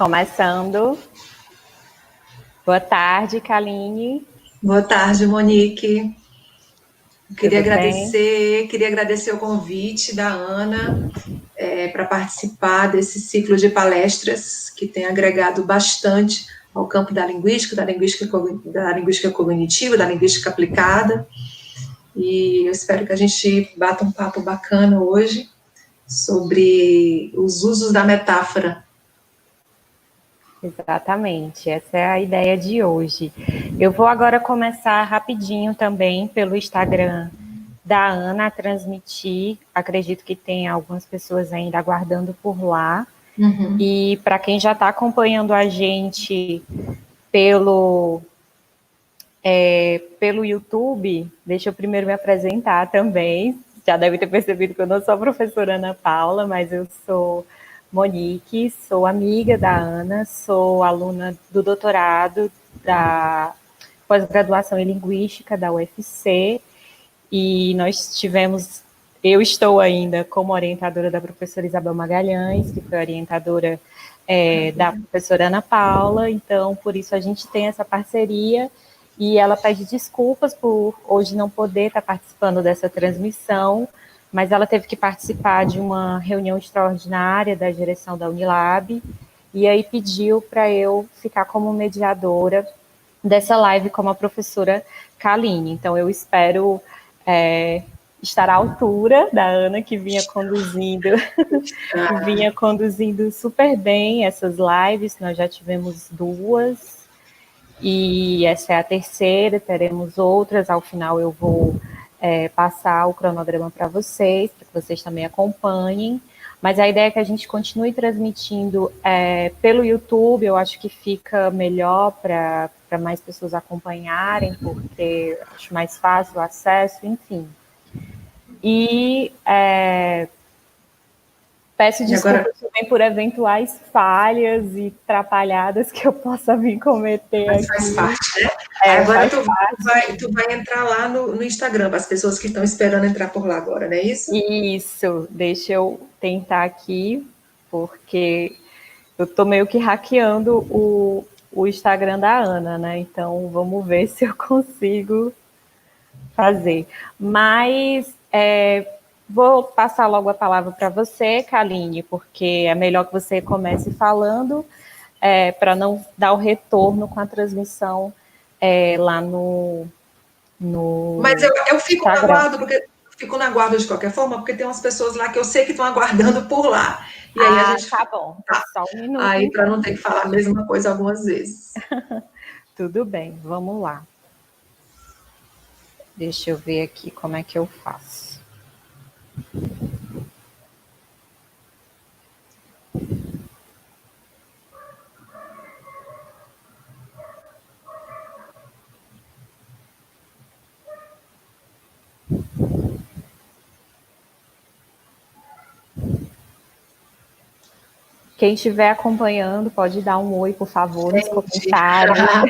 Começando. Boa tarde, Kaline. Boa tarde, Monique. Queria Tudo bem? agradecer o convite da Ana para participar desse ciclo de palestras que tem agregado bastante ao campo da linguística cognitiva, da linguística aplicada. E eu espero que a gente bata um papo bacana hoje sobre os usos da metáfora. Exatamente, essa é a ideia de hoje. Eu vou agora começar rapidinho também pelo Instagram da Ana a transmitir. Acredito que tem algumas pessoas ainda aguardando por lá. Uhum. E para quem já está acompanhando a gente pelo YouTube, deixa eu primeiro me apresentar também. Já deve ter percebido que eu não sou a professora Ana Paula, mas eu sou Monique, sou amiga da Ana, sou aluna do doutorado da pós-graduação em Linguística da UFC, e eu estou ainda como orientadora da professora Isabel Magalhães, que foi orientadora da professora Ana Paula, então por isso a gente tem essa parceria, e ela pede desculpas por hoje não poder estar participando dessa transmissão, mas ela teve que participar de uma reunião extraordinária da direção da Unilab, e aí pediu para eu ficar como mediadora dessa live como a professora Kaline. Então eu espero estar à altura da Ana, que vinha conduzindo super bem essas lives. Nós já tivemos 2, e essa é a terceira, teremos outras. Ao final eu vou passar o cronograma para que vocês também acompanhem. Mas a ideia é que a gente continue transmitindo pelo YouTube. Eu acho que fica melhor para mais pessoas acompanharem, porque acho mais fácil o acesso, enfim. E peço desculpas também por eventuais falhas e atrapalhadas que eu possa vir cometer aqui. Faz parte, né? Agora tu vai entrar lá no Instagram, para as pessoas que estão esperando entrar por lá agora, não é isso? Isso, deixa eu tentar aqui, porque eu tô meio que hackeando o Instagram da Ana, né? Então vamos ver se eu consigo fazer. Mas vou passar logo a palavra para você, Kaline, porque é melhor que você comece falando, para não dar o retorno com a transmissão lá no Mas eu fico na Instagram. guarda, fico na guarda de qualquer forma, porque tem umas pessoas lá que eu sei que estão aguardando por lá. E aí a gente tá bom. tá. Só um minuto. Aí para não ter que falar a mesma coisa algumas vezes. Tudo bem, vamos lá. Deixa eu ver aqui como é que eu faço. Quem estiver acompanhando, pode dar um oi, por favor, nos comentários. A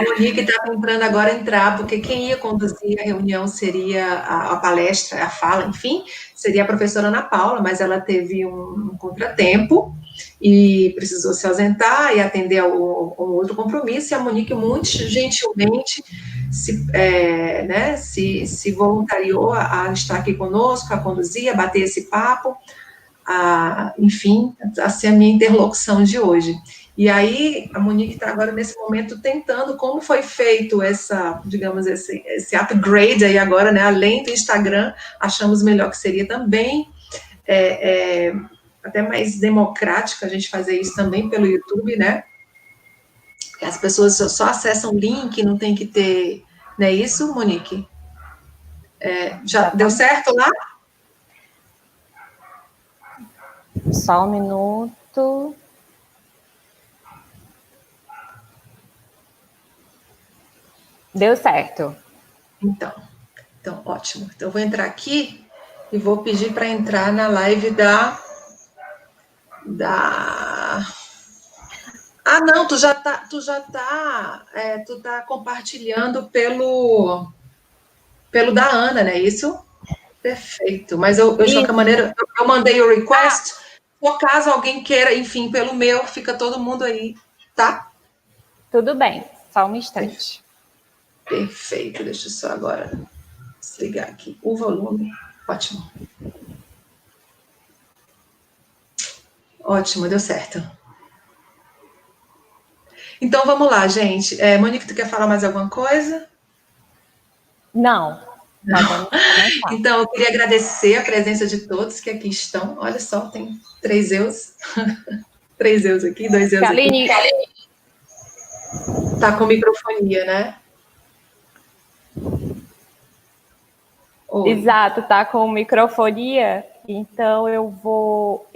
Monique está tentando agora entrar, porque quem ia conduzir a reunião seria a palestra, a fala, enfim, seria a professora Ana Paula, mas ela teve um contratempo e precisou se ausentar e atender a um outro compromisso, e a Monique muito gentilmente se voluntariou a estar aqui conosco, a conduzir, a bater esse papo, enfim, a ser a minha interlocução de hoje. E aí, a Monique está agora, nesse momento, tentando como foi feito esse upgrade aí agora, né? Além do Instagram, achamos melhor que seria também até mais democrático a gente fazer isso também pelo YouTube, né? As pessoas só acessam o link, não tem que ter... Não é isso, Monique? Já deu certo lá? Só um minuto. Deu certo. Então, ótimo. Então, eu vou entrar aqui e vou pedir para entrar na live da... Ah, não, tu tá compartilhando pelo da Ana, não é isso? Perfeito. Mas eu de qualquer maneira, eu mandei o request Por caso alguém queira, enfim, pelo meu, fica todo mundo aí, tá? Tudo bem, só um instante. Perfeito, deixa eu só agora desligar aqui o volume. Ótimo. Ótimo, deu certo. Então vamos lá, gente. Monique, tu quer falar mais alguma coisa? Não. Podemos começar. Então, eu queria agradecer a presença de todos que aqui estão. Olha só, tem 3 eus. 3 eus aqui, 2 eus Kaline, aqui. Tá com microfonia, né? Oi. Exato, tá com microfonia. Então eu vou.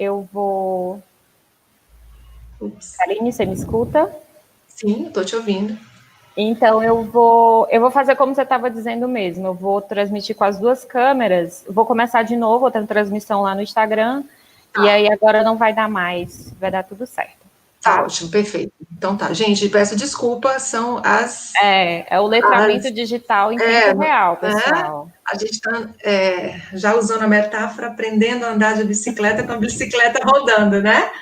Ups. Kaline, você me escuta? Sim, estou te ouvindo. Então eu vou fazer como você estava dizendo mesmo. Eu vou transmitir com as duas câmeras. Vou começar de novo outra transmissão lá no Instagram. E aí agora não vai dar mais. Vai dar tudo certo. Tá ótimo, perfeito. Então tá, gente, peço desculpa, são as... É o letramento digital em tempo real, pessoal. A gente está já usando a metáfora, aprendendo a andar de bicicleta com a bicicleta rodando, né?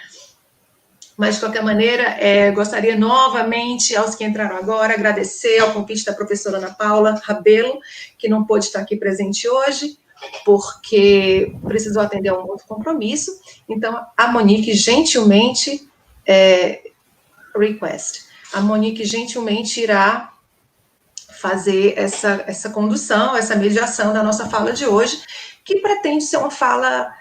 Mas, de qualquer maneira, gostaria novamente, aos que entraram agora, agradecer ao convite da professora Ana Paula Rabelo, que não pôde estar aqui presente hoje, porque precisou atender a um outro compromisso. Então, a Monique gentilmente... A Monique gentilmente irá fazer essa condução, essa mediação da nossa fala de hoje, que pretende ser uma fala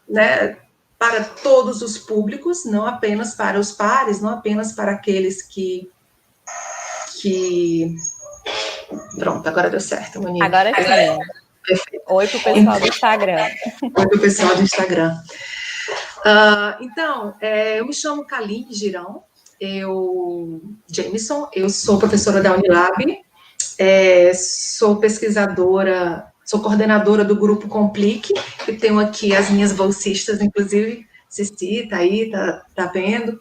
né, para todos os públicos, não apenas para os pares, não apenas para aqueles que... Pronto, agora deu certo, Monique. Agora sim. Perfeito. Oi para o pessoal do Instagram. Oi para o pessoal do Instagram. Então, eu me chamo Kaline Girão, Jameson, eu sou professora da Unilab, sou pesquisadora, sou coordenadora do grupo Complique, e tenho aqui as minhas bolsistas, inclusive, Cici, tá aí, tá vendo,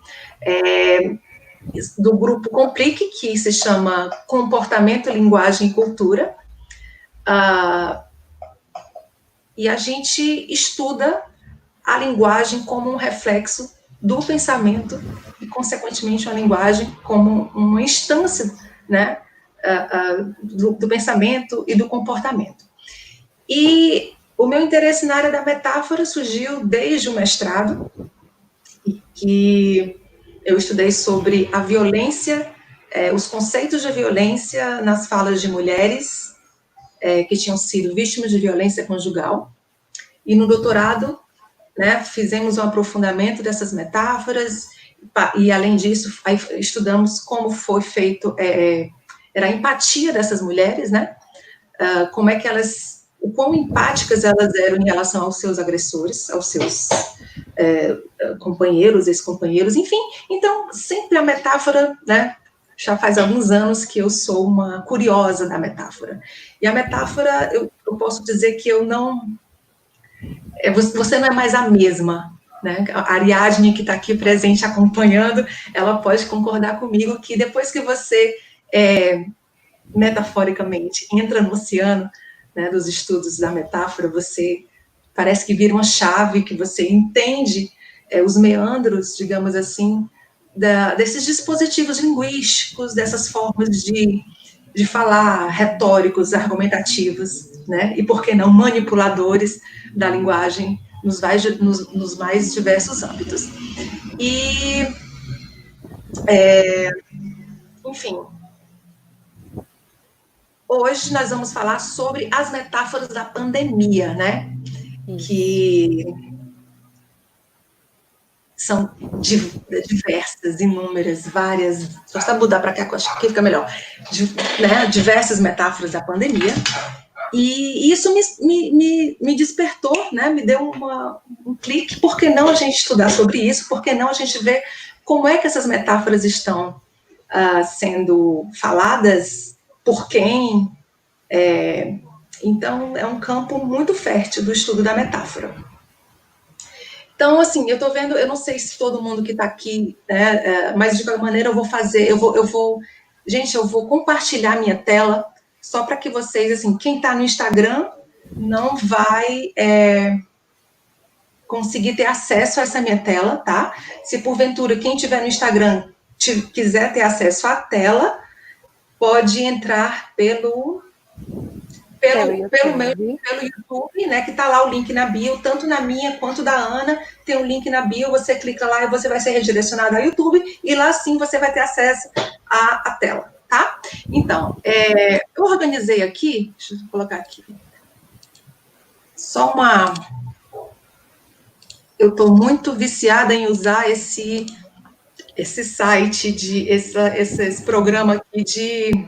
do grupo Complique, que se chama Comportamento, Linguagem e Cultura, e a gente estuda a linguagem como um reflexo do pensamento e, consequentemente, a linguagem como uma instância, né, do pensamento e do comportamento. E o meu interesse na área da metáfora surgiu desde o mestrado, que eu estudei sobre a violência, os conceitos de violência nas falas de mulheres que tinham sido vítimas de violência conjugal. E no doutorado, né, fizemos um aprofundamento dessas metáforas, e além disso, estudamos como foi feito, era a empatia dessas mulheres, né, como é que elas, o quão empáticas elas eram em relação aos seus agressores, aos seus companheiros, ex-companheiros, enfim. Então, sempre a metáfora, né, já faz alguns anos que eu sou uma curiosa da metáfora. E a metáfora, eu posso dizer que eu não... Você não é mais a mesma, né? A Ariadne, que está aqui presente acompanhando, ela pode concordar comigo que depois que você, metaforicamente, entra no oceano, né, dos estudos da metáfora, você parece que vira uma chave, que você entende os meandros, digamos assim, desses dispositivos linguísticos, dessas formas de falar, retóricos, argumentativos, né? E por que não manipuladores da linguagem nos mais diversos âmbitos. E, enfim, hoje nós vamos falar sobre as metáforas da pandemia, né? Isso. Que são diversas, inúmeras, várias... Só mudar para cá, que eu acho que fica melhor. Né, diversas metáforas da pandemia. E isso me despertou, né, me deu um clique. Por que não a gente estudar sobre isso? Por que não a gente ver como é que essas metáforas estão sendo faladas, por quem? Então, é um campo muito fértil do estudo da metáfora. Então, assim, eu tô vendo, eu não sei se todo mundo que está aqui, né, mas de qualquer maneira eu vou fazer, gente, eu vou compartilhar minha tela, só para que vocês, assim, quem está no Instagram não vai conseguir ter acesso a essa minha tela, tá? Se porventura quem tiver no Instagram quiser ter acesso à tela, pode entrar pelo YouTube, né, que está lá o link na bio, tanto na minha quanto da Ana, tem um link na bio, você clica lá e você vai ser redirecionado ao YouTube, e lá sim você vai ter acesso à tela, tá? Então, eu organizei aqui, deixa eu colocar aqui, eu estou muito viciada em usar esse site, esse programa aqui de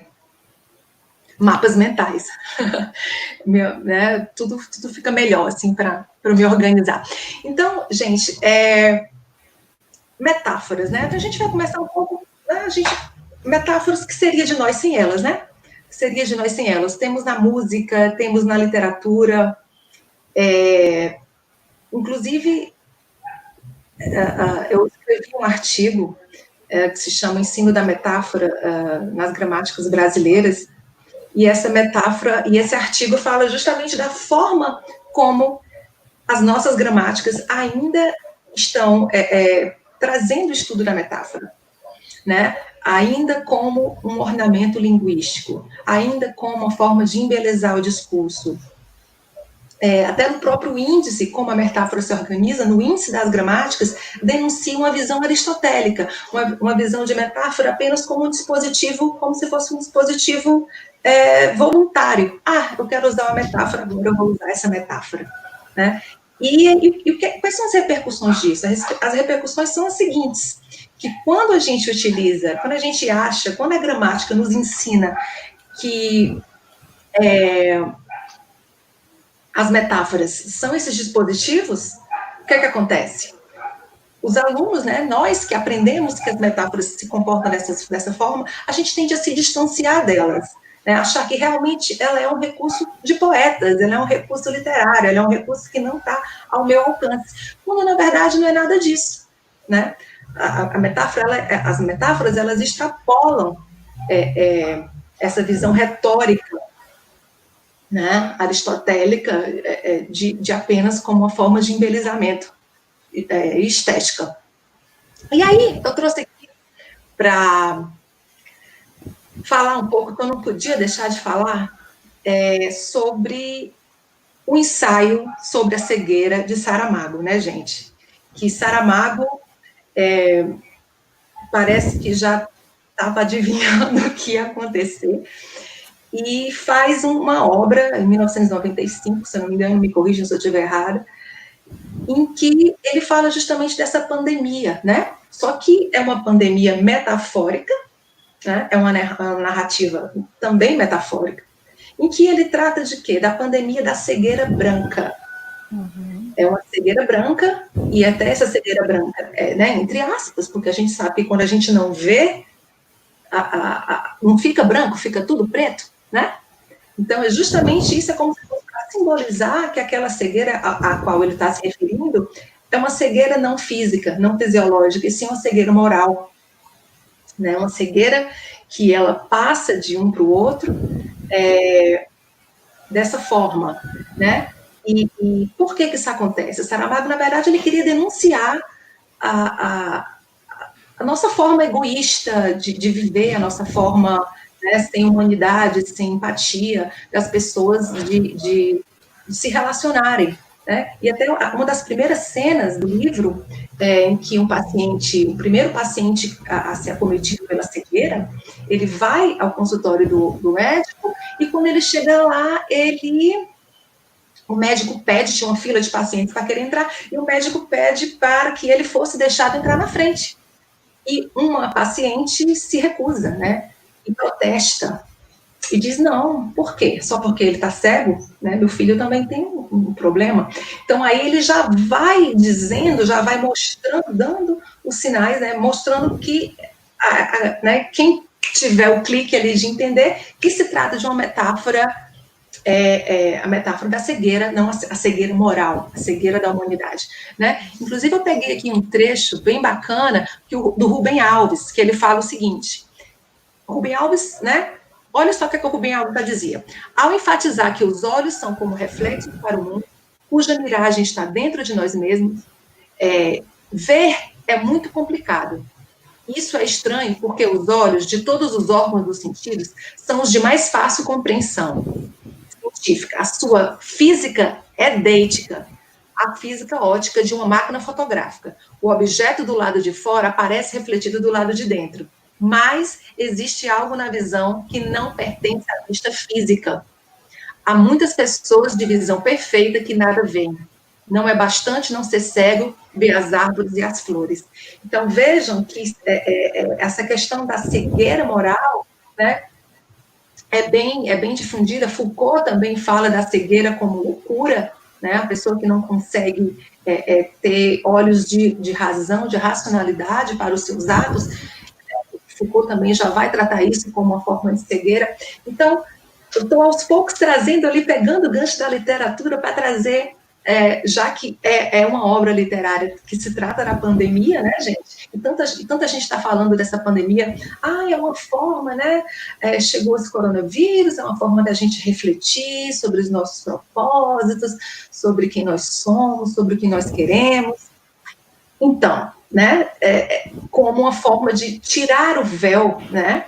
mapas mentais. Né, tudo fica melhor, assim, para me organizar. Então, gente, metáforas, né? Então, a gente vai começar um pouco, né, metáforas, que seria de nós sem elas, né? Seria de nós sem elas. Temos na música, temos na literatura, inclusive, eu escrevi um artigo que se chama Ensino da Metáfora nas Gramáticas Brasileiras, e essa metáfora, e esse artigo fala justamente da forma como as nossas gramáticas ainda estão trazendo o estudo da metáfora, né? Ainda como um ornamento linguístico, ainda como uma forma de embelezar o discurso. Até no próprio índice, como a metáfora se organiza, no índice das gramáticas, denuncia uma visão aristotélica, uma visão de metáfora apenas como um dispositivo, como se fosse um dispositivo voluntário. Eu quero usar uma metáfora, agora eu vou usar essa metáfora, né? Quais são as repercussões disso? As repercussões são as seguintes, que quando a gente utiliza, quando a gente acha, quando a gramática nos ensina que as metáforas são esses dispositivos, o que acontece? Os alunos, né, nós que aprendemos que as metáforas se comportam dessa forma, a gente tende a se distanciar delas, né, achar que realmente ela é um recurso de poetas, ela é um recurso literário, ela é um recurso que não está ao meu alcance, quando na verdade não é nada disso, né? As metáforas, elas extrapolam essa visão retórica, né, aristotélica, de apenas como uma forma de embelezamento estética. E aí, eu trouxe aqui para falar um pouco, que eu não podia deixar de falar, sobre o ensaio sobre a cegueira de Saramago, né, gente? Que Saramago parece que já estava adivinhando o que ia acontecer, e faz uma obra, em 1995, se não me engano, me corrijam se eu estiver errada, em que ele fala justamente dessa pandemia, né? Só que é uma pandemia metafórica, né? É uma narrativa também metafórica, em que ele trata de quê? Da pandemia da cegueira branca. Uhum. É uma cegueira branca, e até essa cegueira branca, né, entre aspas, porque a gente sabe que quando a gente não vê, não fica branco, fica tudo preto, né? Então, é justamente isso, é como se fosse para simbolizar que aquela cegueira a qual ele está se referindo é uma cegueira não física, não fisiológica, e sim uma cegueira moral, né? Uma cegueira que ela passa de um para o outro dessa forma, né? E por que isso acontece? Saramago, na verdade, ele queria denunciar a nossa forma egoísta de viver, a nossa forma, né, sem humanidade, sem empatia, das pessoas de se relacionarem, né? E até uma das primeiras cenas do livro, em que o primeiro paciente a ser acometido pela cegueira, ele vai ao consultório do médico, e quando ele chega lá, o médico pede, tinha uma fila de pacientes para querer entrar, e o médico pede para que ele fosse deixado entrar na frente. E uma paciente se recusa, né? E protesta. E diz, não, por quê? Só porque ele está cego? Né? Meu filho também tem um problema. Então, aí ele já vai dizendo, já vai mostrando, dando os sinais, né? Mostrando que né, quem tiver o clique ali de entender que se trata de uma metáfora, a metáfora da cegueira, não a cegueira moral, a cegueira da humanidade, né? Inclusive, eu peguei aqui um trecho bem bacana do Rubem Alves, que ele fala o seguinte, Rubem Alves, né? Olha só o que o Rubem Alves dizia. Ao enfatizar que os olhos são como reflexos para o mundo, cuja miragem está dentro de nós mesmos, ver é muito complicado. Isso é estranho porque os olhos de todos os órgãos dos sentidos são os de mais fácil compreensão científica. A sua física é deítica, a física ótica de uma máquina fotográfica. O objeto do lado de fora aparece refletido do lado de dentro. Mas existe algo na visão que não pertence à vista física. Há muitas pessoas de visão perfeita que nada veem. Não é bastante não ser cego, ver as árvores e as flores. Então, vejam que essa questão da cegueira moral, né, é bem difundida. Foucault também fala da cegueira como loucura, né, a pessoa que não consegue ter olhos de razão, de racionalidade para os seus atos. Foucault também já vai tratar isso como uma forma de cegueira. Então, eu estou aos poucos trazendo ali, pegando o gancho da literatura para trazer, já que é uma obra literária que se trata da pandemia, né, gente? E tanta gente está falando dessa pandemia. É uma forma, né? Chegou esse coronavírus, é uma forma da gente refletir sobre os nossos propósitos, sobre quem nós somos, sobre o que nós queremos. Então, né, como uma forma de tirar o véu, né?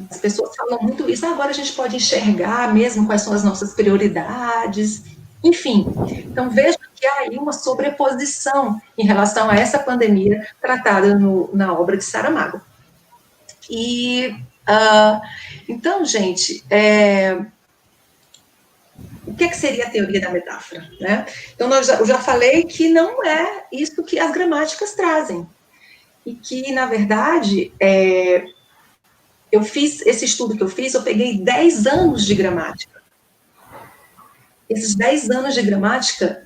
As pessoas falam muito isso, agora a gente pode enxergar mesmo quais são as nossas prioridades, enfim. Então, veja que há aí uma sobreposição em relação a essa pandemia tratada na obra de Saramago. E, então, gente, o que seria a teoria da metáfora? Né? Então, eu já falei que não é isso que as gramáticas trazem. E que, na verdade, eu fiz esse estudo que eu fiz, eu peguei 10 anos de gramática. Esses 10 anos de gramática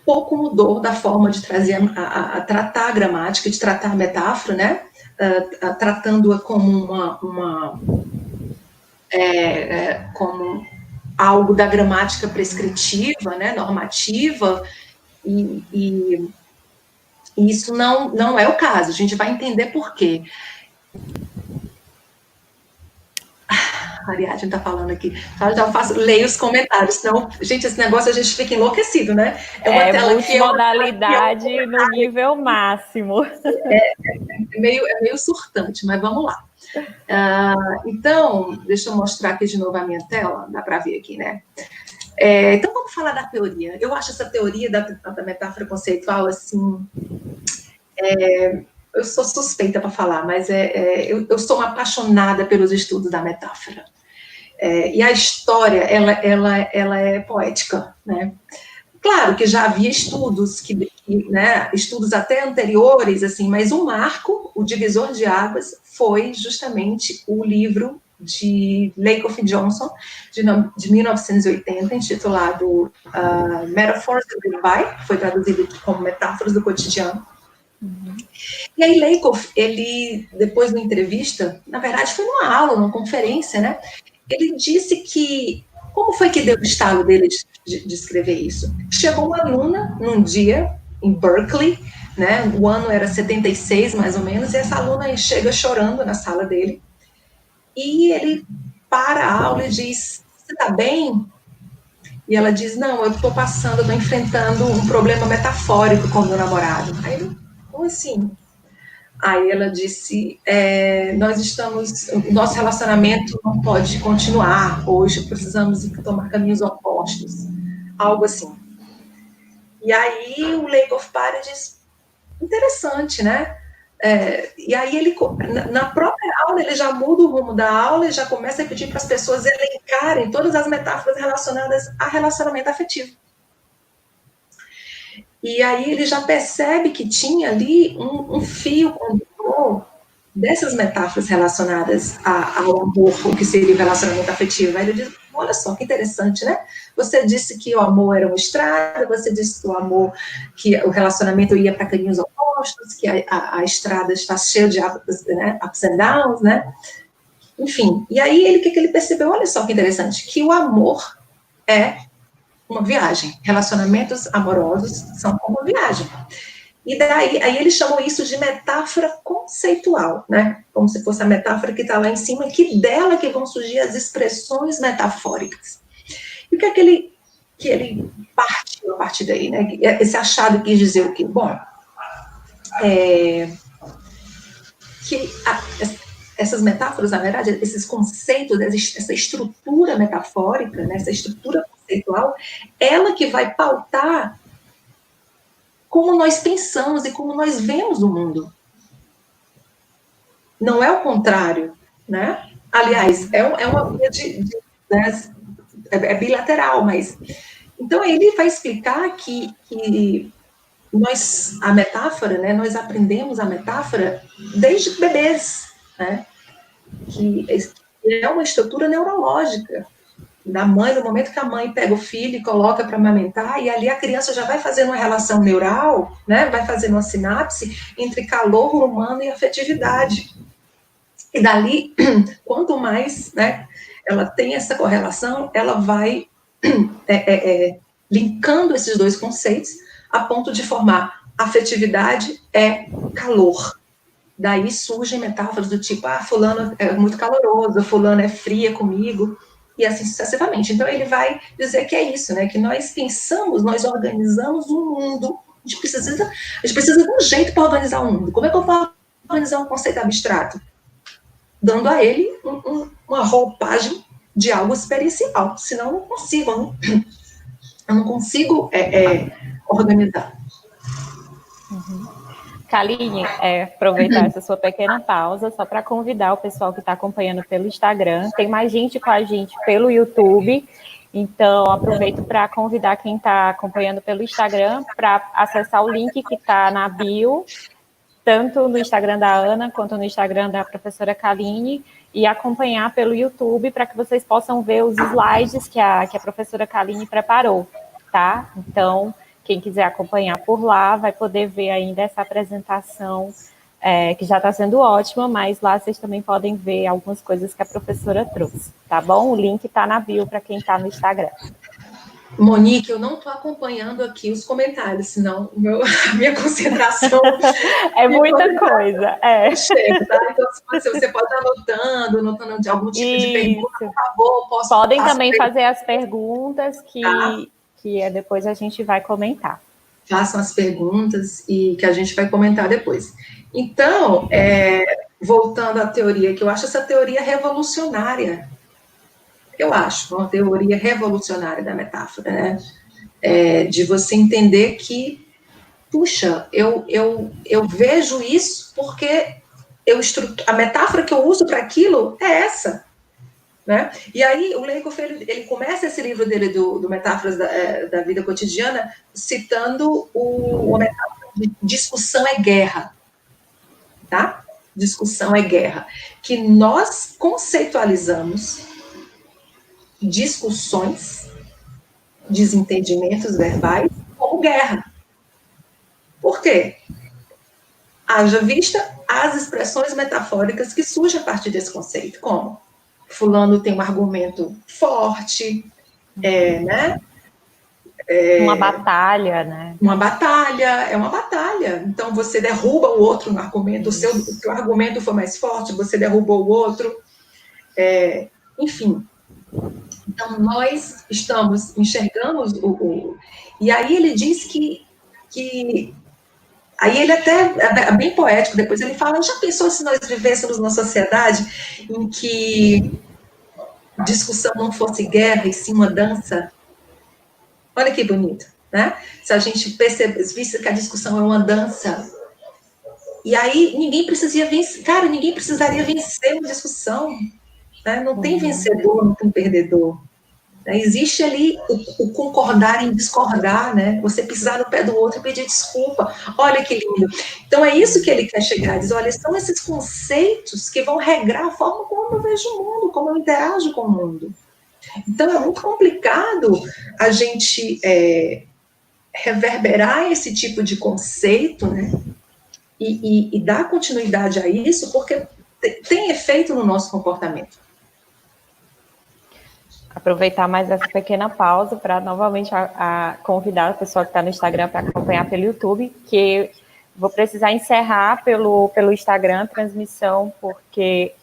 pouco mudou da forma de trazer a tratar a gramática, de tratar a metáfora, né? Tratando-a como como algo da gramática prescritiva, né? Normativa, e isso não é o caso. A gente vai entender por quê. A Ariadne está falando aqui. Leio os comentários, senão, gente, esse negócio a gente fica enlouquecido, né? É uma tela que multimodalidade no nível máximo. É meio surtante, mas vamos lá. Então, deixa eu mostrar aqui de novo a minha tela, dá para ver aqui, né? Então, vamos falar da teoria. Eu acho essa teoria da metáfora conceitual, assim, eu sou suspeita para falar, mas eu sou uma apaixonada pelos estudos da metáfora. E a história, ela é poética, né? Claro que já havia estudos, né, estudos até anteriores, assim, mas o marco, o divisor de águas, foi justamente o livro de Lakoff Johnson, de 1980, intitulado Metaphors of the Goodbye, que foi traduzido como Metáforas do Cotidiano. Uhum. E aí Lakoff, ele, depois da entrevista, na verdade foi numa aula, numa conferência, né, ele disse que, como foi que deu o estalo dele de escrever isso? Chegou uma aluna num dia em Berkeley, né? O ano era 76, mais ou menos, e essa aluna chega chorando na sala dele, e ele para a aula e diz: você tá bem? E ela diz: não, eu estou enfrentando um problema metafórico com o meu namorado. Aí ele: como assim? Aí ela disse: o nosso relacionamento não pode continuar hoje, precisamos tomar caminhos opostos, algo assim. E aí o Lakoff para e diz: interessante, né? E aí ele, na própria aula, ele já muda o rumo da aula e já começa a pedir para as pessoas elencarem todas as metáforas relacionadas a relacionamento afetivo. E aí ele já percebe que tinha ali um fio condutor dessas metáforas relacionadas ao amor, o que seria o relacionamento afetivo. Aí ele diz: olha só, que interessante, né? Você disse que o amor era uma estrada, você disse que o amor, que o relacionamento ia para caminhos opostos, que a estrada está cheia de ups and downs, né? Enfim, e aí o que ele percebeu? Olha só que interessante, que o amor é uma viagem. Relacionamentos amorosos são como uma viagem. E daí, aí eles chamam isso de metáfora conceitual, né? Como se fosse a metáfora que está lá em cima, que dela que vão surgir as expressões metafóricas. E o que é que ele que ele partiu a partir daí, né? Esse achado quis dizer o quê? Bom, que essas metáforas, na verdade, esses conceitos, essa estrutura metafórica, né, essa estrutura conceitual, ela que vai pautar como nós pensamos e como nós vemos o mundo. Não é o contrário, né? Aliás, é uma via né, é bilateral, mas... Então, ele vai explicar que a metáfora, né, nós aprendemos a metáfora desde bebês, né? Que é uma estrutura neurológica da mãe, no momento que a mãe pega o filho e coloca para amamentar, e ali a criança já vai fazendo uma relação neural, né, vai fazendo uma sinapse entre calor humano e afetividade. E dali, quanto mais, né, ela tem essa correlação, ela vai linkando esses dois conceitos a ponto de formar afetividade é calor. Daí surgem metáforas do tipo, fulano é muito caloroso, fulano é fria comigo, e assim sucessivamente. Então ele vai dizer que é isso, né? Que nós pensamos, nós organizamos um mundo, a gente precisa de um jeito para organizar o mundo. Como é que eu vou organizar um conceito abstrato? Dando a ele uma roupagem de algo experiencial, senão eu não consigo, eu não consigo organizar. Kaline, aproveitar essa sua pequena pausa só para convidar o pessoal que está acompanhando pelo Instagram. Tem mais gente com a gente pelo YouTube, então aproveito para convidar quem está acompanhando pelo Instagram para acessar o link que está na bio, tanto no Instagram da Ana quanto no Instagram da professora Kaline, e acompanhar pelo YouTube para que vocês possam ver os slides que a professora Kaline preparou, tá? Então, quem quiser acompanhar por lá vai poder ver ainda essa apresentação, que já está sendo ótima, mas lá vocês também podem ver algumas coisas que a professora trouxe, tá bom? O link está na bio para quem está no Instagram. Monique, eu não estou acompanhando aqui os comentários, senão a minha concentração... É muita coisa, Chega, tá? Então, você pode estar anotando de algum tipo de pergunta, por favor, podem também fazer as perguntas que depois a gente vai comentar. Façam as perguntas e que a gente vai comentar depois. Então, voltando à teoria, que eu acho essa teoria revolucionária. Eu acho uma teoria revolucionária da metáfora, né? De você entender que, puxa, eu vejo isso porque a metáfora que eu uso para aquilo é essa. Né? E aí o Leikhoff, ele começa esse livro dele do Metáforas da Vida Cotidiana citando a metáfora de discussão é guerra, tá? Discussão é guerra, que nós conceitualizamos discussões, desentendimentos verbais como guerra. Por quê? Haja vista as expressões metafóricas que surgem a partir desse conceito, como fulano tem um argumento forte, né? Uma batalha, né? Uma batalha, é uma batalha. Então, você derruba o outro no argumento, o seu argumento foi mais forte, você derrubou o outro. Enfim. Então, nós enxergamos e aí ele diz que aí ele até é bem poético, depois ele fala, já pensou se nós vivêssemos numa sociedade em que discussão não fosse guerra e sim uma dança? Olha que bonito, né? Se a gente visse que a discussão é uma dança, e aí ninguém precisaria vencer uma discussão, né? Não tem vencedor, não tem perdedor. Existe ali o concordar em discordar, né? Você pisar no pé do outro e pedir desculpa. Olha que lindo. Então, é isso que ele quer chegar. Diz, olha, são esses conceitos que vão regrar a forma como eu vejo o mundo, como eu interajo com o mundo. Então, é muito complicado a gente reverberar esse tipo de conceito, né? E dar continuidade a isso, porque tem efeito no nosso comportamento. Aproveitar mais essa pequena pausa para novamente convidar o pessoal que está no Instagram para acompanhar pelo YouTube, que vou precisar encerrar pelo Instagram a transmissão, porque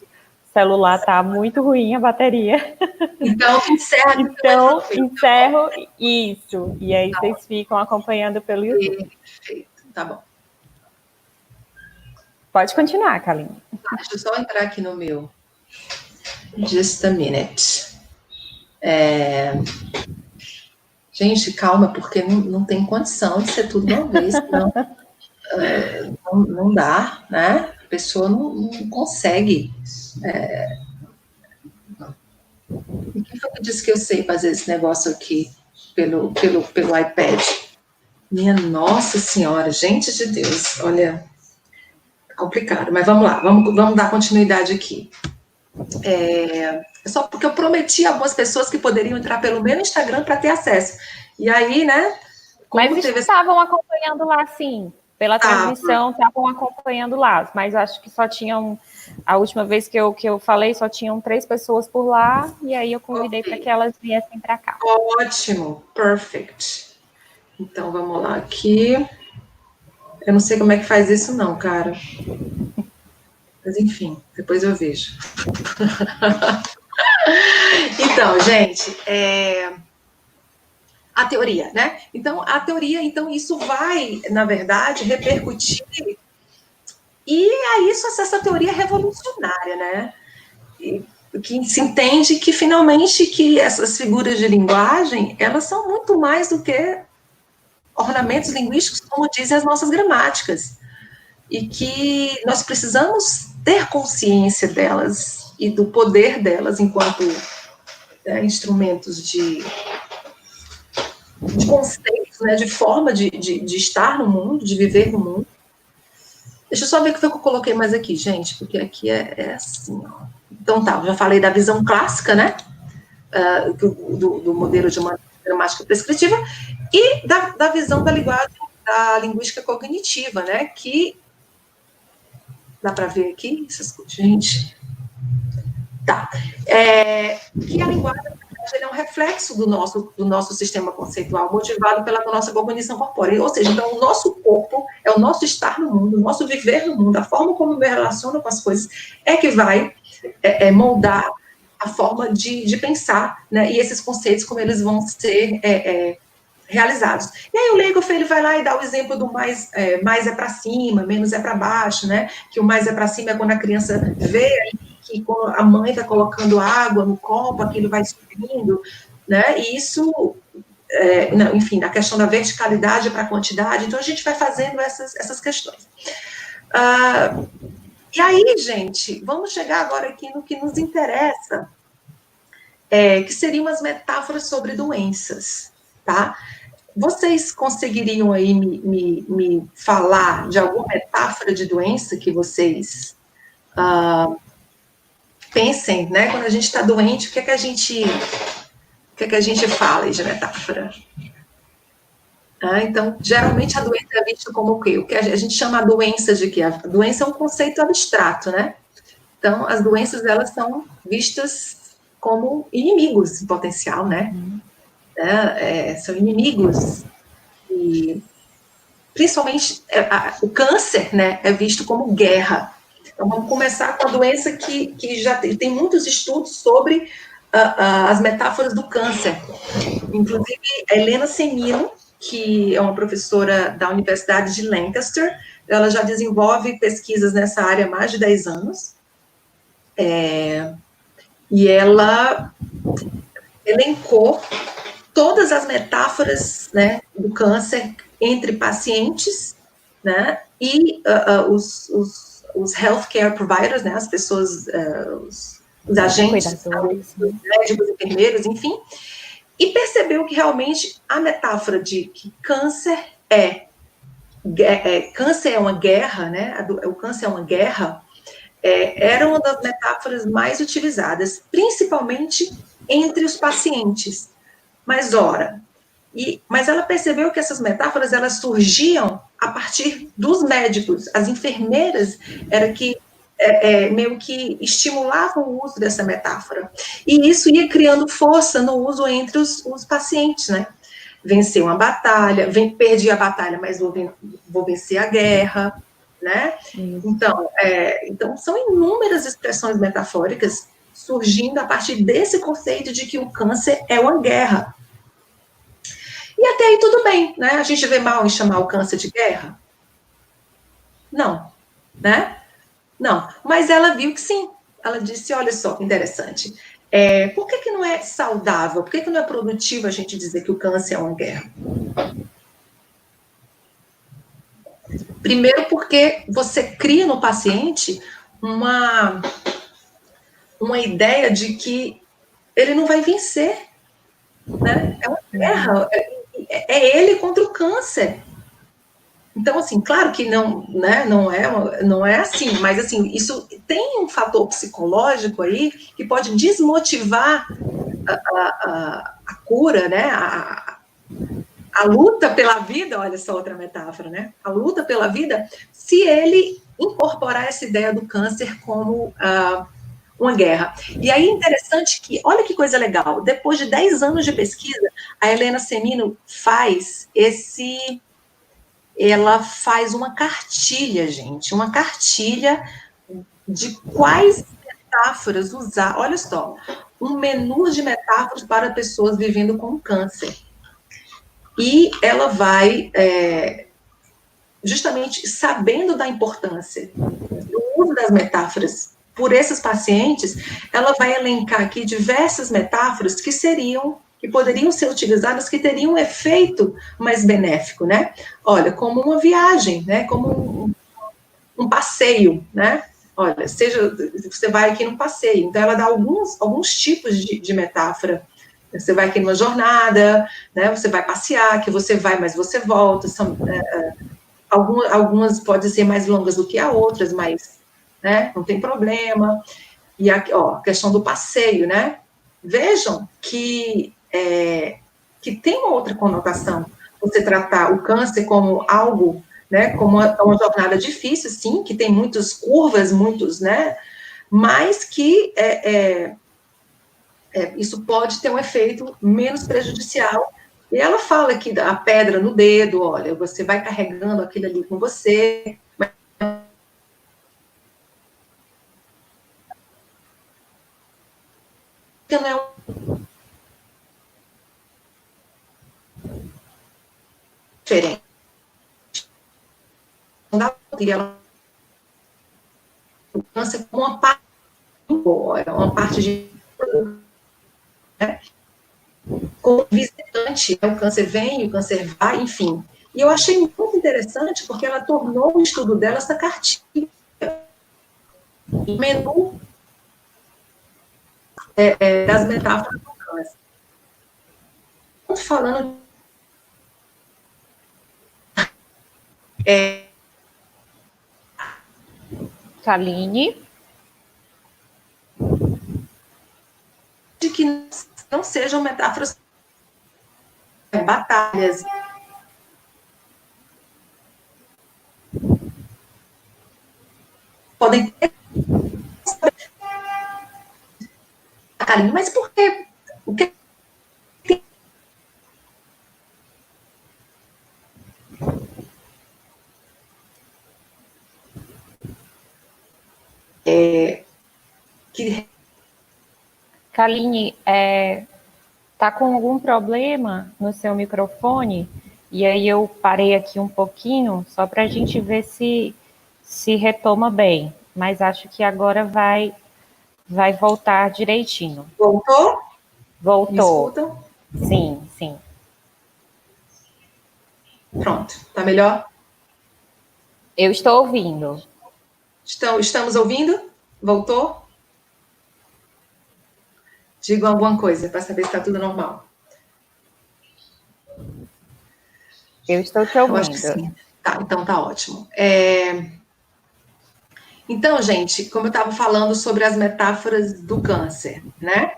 celular tá muito ruim a bateria. Então, encerra. Então, encerro isso. E aí vocês ficam acompanhando pelo YouTube. Perfeito, tá bom. Pode continuar, Kaline. Deixa eu só entrar aqui no meu. Just a minute. Gente, calma, porque não tem condição de ser tudo de uma vez, senão não dá, né? A pessoa não consegue. E quem foi que disse que eu sei fazer esse negócio aqui pelo iPad? Minha Nossa Senhora, gente de Deus, olha, complicado, mas vamos lá, vamos dar continuidade aqui. É só porque eu prometi a algumas pessoas que poderiam entrar pelo meu Instagram para ter acesso. E aí, né? Mas eles estavam acompanhando lá, sim. Pela transmissão, estavam acompanhando lá. Mas acho que só tinham... A última vez que eu falei, só tinham 3 pessoas por lá. E aí eu convidei para que elas viessem para cá. Ótimo, perfect. Então, vamos lá aqui. Eu não sei como é que faz isso não, cara. Mas, enfim, depois eu vejo. Então, gente, a teoria, né? Então, a teoria, isso vai, na verdade, repercutir. E é isso, essa teoria revolucionária, né? Que se entende que, finalmente, que essas figuras de linguagem, elas são muito mais do que ornamentos linguísticos, como dizem as nossas gramáticas. E que nós precisamos ter consciência delas e do poder delas enquanto instrumentos de conceitos, né, de forma de estar no mundo, de viver no mundo. Deixa eu só ver o que eu coloquei mais aqui, gente, porque aqui é assim, ó. Então tá, já falei da visão clássica, né, do modelo de uma gramática prescritiva, e da visão da linguagem, da linguística cognitiva, né, que dá para ver aqui, gente? Tá. Que a linguagem é um reflexo do nosso sistema conceitual, motivado pela nossa cognição corpórea. Ou seja, então, o nosso corpo é o nosso estar no mundo, o nosso viver no mundo, a forma como eu me relaciono com as coisas é que vai moldar a forma de pensar, né? E esses conceitos, como eles vão ser realizados. E aí o Legoff, ele vai lá e dá o exemplo do mais é para cima, menos é para baixo, né? Que o mais é para cima é quando a criança vê que quando a mãe está colocando água no copo, aquilo vai subindo, né? E isso, enfim, na questão da verticalidade para a quantidade, então a gente vai fazendo essas questões. E aí, gente, vamos chegar agora aqui no que nos interessa, que seriam as metáforas sobre doenças, tá? Vocês conseguiriam aí me falar de alguma metáfora de doença que vocês pensem, né? Quando a gente está doente, o que é que a gente fala aí de metáfora? Então, geralmente a doença é vista como o quê? O que a gente chama a doença de quê? A doença é um conceito abstrato, né? Então, as doenças, elas são vistas como inimigos em potencial, né? São inimigos. E, principalmente, o câncer, né, é visto como guerra. Então, vamos começar com a doença que já tem muitos estudos sobre as metáforas do câncer. Inclusive, a Helena Senino, que é uma professora da Universidade de Lancaster, ela já desenvolve pesquisas nessa área há mais de 10 anos. E ela elencou todas as metáforas, né, do câncer entre pacientes, né, e os healthcare providers, né, as pessoas, os agentes, os médicos, enfermeiros, enfim, e percebeu que realmente a metáfora de que câncer câncer é uma guerra, né, o câncer é uma guerra, era uma das metáforas mais utilizadas, principalmente entre os pacientes. Mas, mas ela percebeu que essas metáforas, elas surgiam a partir dos médicos. As enfermeiras era que meio que estimulavam o uso dessa metáfora. E isso ia criando força no uso entre os pacientes, né? Vencer uma batalha, perdi a batalha, mas vou vencer a guerra, né? Então, são inúmeras expressões metafóricas surgindo a partir desse conceito de que o câncer é uma guerra. E até aí tudo bem, né? A gente vê mal em chamar o câncer de guerra? Não, né? Não, mas ela viu que sim. Ela disse, olha só que interessante, por que não é saudável, por que não é produtivo a gente dizer que o câncer é uma guerra? Primeiro porque você cria no paciente uma ideia de que ele não vai vencer, né? É uma guerra, é ele contra o câncer. Então, assim, claro que não, né, não é assim, mas assim, isso tem um fator psicológico aí que pode desmotivar a cura, né? A luta pela vida, olha só outra metáfora, né? A luta pela vida, se ele incorporar essa ideia do câncer como uma guerra. E aí, interessante que, olha que coisa legal, depois de 10 anos de pesquisa, a Helena Semino ela faz uma cartilha, gente, uma cartilha de quais metáforas usar. Olha só, um menu de metáforas para pessoas vivendo com câncer. E ela vai, justamente sabendo da importância do uso das metáforas por esses pacientes, ela vai elencar aqui diversas metáforas que poderiam ser utilizadas, que teriam um efeito mais benéfico, né? Olha, como uma viagem, né? Como um passeio, né? Olha, você vai aqui num passeio. Então, ela dá alguns tipos de metáfora. Você vai aqui numa jornada, né? Você vai passear, que você vai, mas você volta. Algumas podem ser mais longas do que as outras, mas, né? Não tem problema. E aqui, ó, a questão do passeio, né? Vejam que tem uma outra conotação. Você tratar o câncer como algo, né? Como uma jornada difícil, sim, que tem muitas curvas, né? Mas que isso pode ter um efeito menos prejudicial. E ela fala aqui da pedra no dedo, olha, você vai carregando aquilo ali com você. Não é diferente. Não dá para ela o câncer como uma parte de né? Como visitante, o câncer vem, o câncer vai, enfim. E eu achei muito interessante porque ela tornou o estudo dela essa cartilha. O menu das metáforas do câncer. Estamos falando Kaline? De que não sejam metáforas batalhas. Podem ter. Kaline, mas por quê? O que que Kaline, tá com algum problema no seu microfone? E aí eu parei aqui um pouquinho, só para a gente ver se retoma bem. Mas acho que agora vai voltar direitinho. voltou? Voltou. Me escutam? Sim, sim. Pronto, tá melhor? Eu estou ouvindo. Estamos ouvindo? Voltou? Digam alguma coisa para saber se está tudo normal. Eu estou te ouvindo. Eu acho que sim. Tá, então tá ótimo. Então, gente, como eu estava falando sobre as metáforas do câncer, né?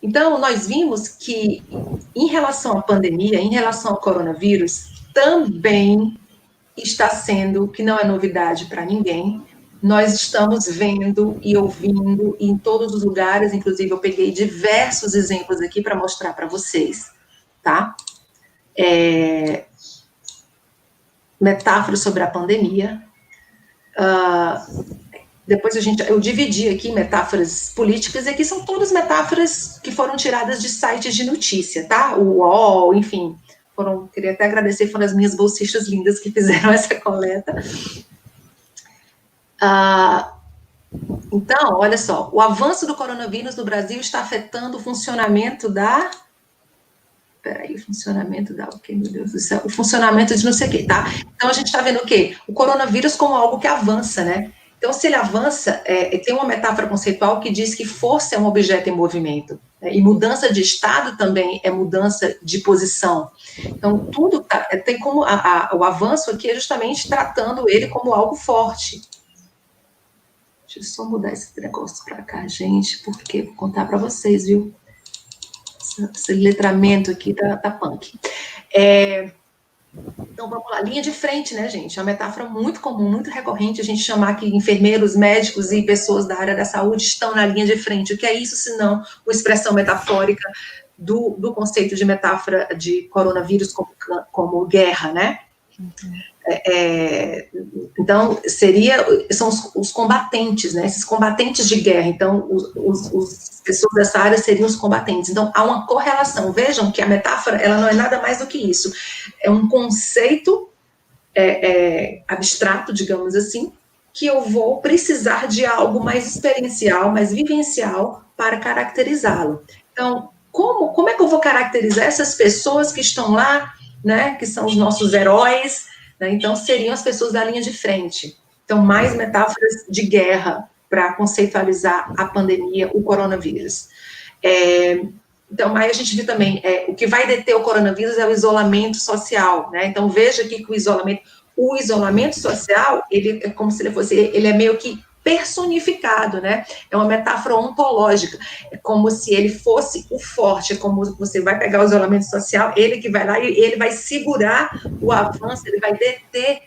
Então, nós vimos que, em relação à pandemia, em relação ao coronavírus, também está sendo, que não é novidade para ninguém, nós estamos vendo e ouvindo em todos os lugares, inclusive eu peguei diversos exemplos aqui para mostrar para vocês, tá? Metáforas sobre a pandemia, Depois eu dividi aqui metáforas políticas, e aqui são todas metáforas que foram tiradas de sites de notícia, tá? O UOL, enfim, queria até agradecer, foram as minhas bolsistas lindas que fizeram essa coleta. Então, olha só, o avanço do coronavírus no Brasil está afetando o funcionamento da... Peraí, o funcionamento da... O que, meu Deus do céu? O funcionamento de não sei o quê, tá? Então, a gente está vendo o quê? O coronavírus como algo que avança, né? Então, se ele avança, tem uma metáfora conceitual que diz que força é um objeto em movimento, né? E mudança de estado também é mudança de posição. Então, tudo tem como... o avanço aqui é justamente tratando ele como algo forte. Deixa eu só mudar esse negócio para cá, gente, porque vou contar para vocês, viu? Esse letramento aqui tá punk. Então, vamos lá. Linha de frente, né, gente? É uma metáfora muito comum, muito recorrente, a gente chamar que enfermeiros, médicos e pessoas da área da saúde estão na linha de frente. O que é isso, senão uma expressão metafórica do conceito de metáfora de coronavírus como guerra, né? Então, são os combatentes, né? Esses combatentes de guerra. Então, as pessoas dessa área seriam os combatentes. Então, há uma correlação. Vejam que a metáfora, ela não é nada mais do que isso. É um conceito abstrato, digamos assim, que eu vou precisar de algo mais experiencial, mais vivencial, para caracterizá-lo. Então, como é que eu vou caracterizar essas pessoas que estão lá, né? Que são os nossos heróis, né? Então, seriam as pessoas da linha de frente. Então, mais metáforas de guerra para conceitualizar a pandemia, o coronavírus. Então, aí a gente viu também, o que vai deter o coronavírus é o isolamento social, né? Então, veja aqui que o isolamento social, ele é como se ele é meio que personificado, né? É uma metáfora ontológica, é como se ele fosse o forte, é como você vai pegar o isolamento social, ele que vai lá e ele vai segurar o avanço, ele vai deter.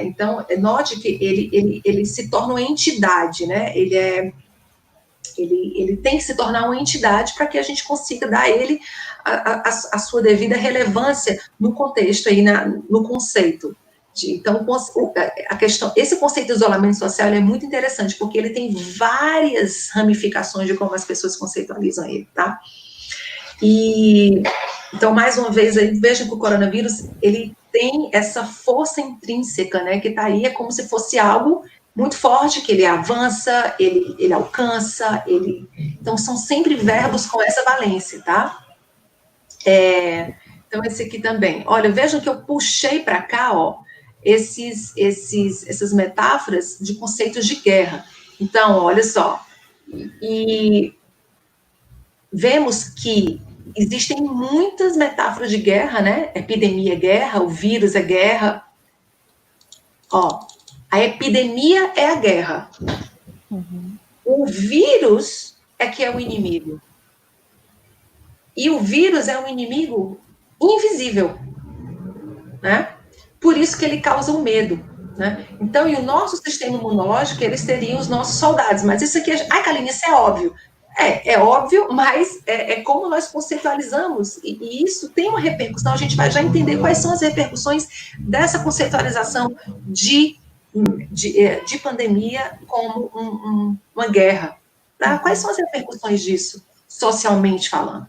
Então, note que ele se torna uma entidade, né? Ele tem que se tornar uma entidade para que a gente consiga dar a ele a sua devida relevância no contexto, aí, no conceito. Então, esse conceito de isolamento social é muito interessante, porque ele tem várias ramificações de como as pessoas conceitualizam ele, tá? Então, mais uma vez, aí, vejam que o coronavírus, ele tem essa força intrínseca, né, que está aí, é como se fosse algo muito forte, que ele avança, ele alcança, então são sempre verbos com essa valência, tá? Então, esse aqui também. Olha, vejam que eu puxei para cá, ó, essas metáforas de conceitos de guerra. Então, olha só, e vemos que existem muitas metáforas de guerra, né? Epidemia é guerra, o vírus é guerra. Ó, a epidemia é a guerra. Uhum. O vírus é que é o inimigo. E o vírus é um inimigo invisível, né? Por isso que ele causa o medo, né? Então, e o nosso sistema imunológico, eles seriam os nossos soldados. Mas isso aqui, ai, Kaline, isso é óbvio. É óbvio, mas é como nós conceitualizamos, e isso tem uma repercussão, a gente vai já entender quais são as repercussões dessa conceitualização de pandemia como uma guerra. Tá? Quais são as repercussões disso, socialmente falando?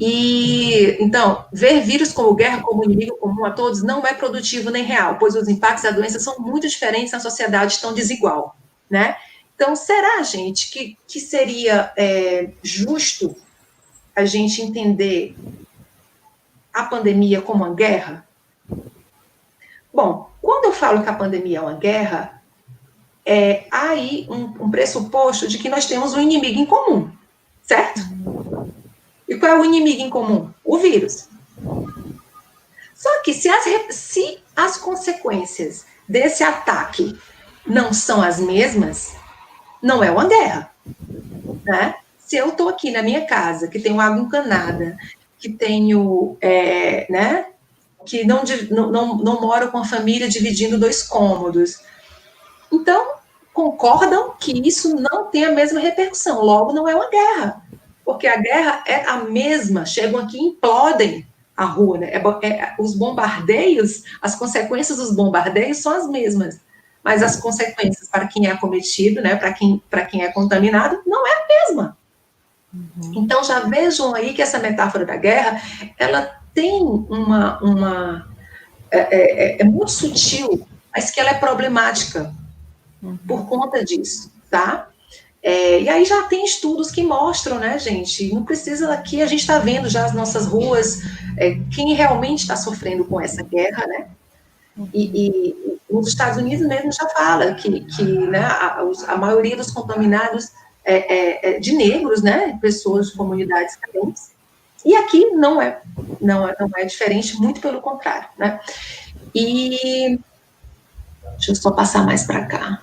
Então, ver vírus como guerra, como inimigo comum a todos, não é produtivo nem real, pois os impactos da doença são muito diferentes na sociedade tão desigual, né? Então, será, gente, que seria justo a gente entender a pandemia como uma guerra? Bom, quando eu falo que a pandemia é uma guerra, há aí um pressuposto de que nós temos um inimigo em comum, certo? E qual é o inimigo em comum? O vírus. Só que se as consequências desse ataque não são as mesmas, não é uma guerra, né? Se eu estou aqui na minha casa, que tenho água encanada, que tenho, né, que não moro com a família dividindo 2 cômodos, então concordam que isso não tem a mesma repercussão, logo não é uma guerra, porque a guerra é a mesma, chegam aqui e implodem a rua, né? Os bombardeios, as consequências dos bombardeios são as mesmas, mas as consequências para quem é acometido, né, para quem é contaminado, não é a mesma. Então, já vejam aí que essa metáfora da guerra, ela tem é muito sutil, mas que ela é problemática por conta disso, tá? E aí já tem estudos que mostram, né, gente? Não precisa aqui, a gente está vendo já as nossas ruas, quem realmente está sofrendo com essa guerra, né? E nos Estados Unidos mesmo já fala que né, a maioria dos contaminados é de negros, né? Pessoas de comunidades carentes. E aqui não é diferente, muito pelo contrário, né? E deixa eu só passar mais para cá.